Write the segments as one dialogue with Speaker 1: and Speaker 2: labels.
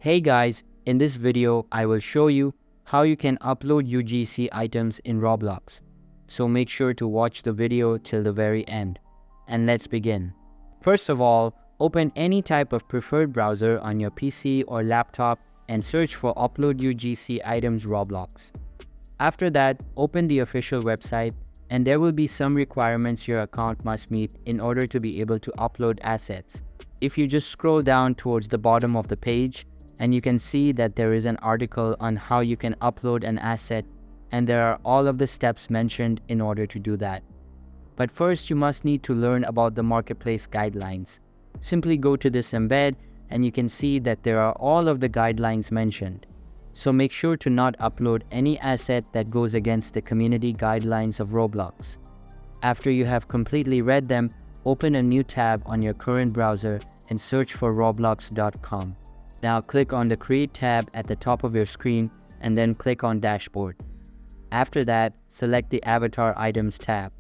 Speaker 1: Hey guys, in this video I will show you how you can upload UGC items in Roblox. So make sure to watch the video till the very end. And let's begin. First of all, open any type of preferred browser on your PC or laptop and search for Upload UGC Items Roblox. After that, open the official website and there will be some requirements your account must meet in order to be able to upload assets. If you just scroll down towards the bottom of the page, and you can see that there is an article on how you can upload an asset, and there are all of the steps mentioned in order to do that. But first you must need to learn about the marketplace guidelines. Simply go to this embed and you can see that there are all of the guidelines mentioned. So make sure to not upload any asset that goes against the community guidelines of Roblox. After you have completely read them, open a new tab on your current browser and search for roblox.com. Now click on the Create tab at the top of your screen and then click on Dashboard. After that, select the Avatar Items tab.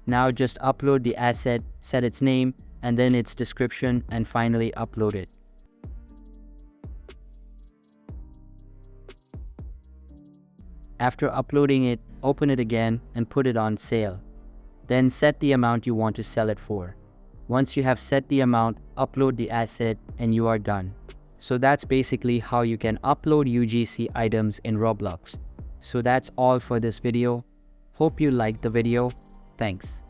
Speaker 1: Now just upload the asset, set its name, and then its description, and finally upload it. After uploading it, open it again and put it on sale. Then set the amount you want to sell it for. Once you have set the amount, upload the asset and you are done. So that's basically how you can upload UGC items in Roblox. So that's all for this video. Hope you liked the video. Thanks.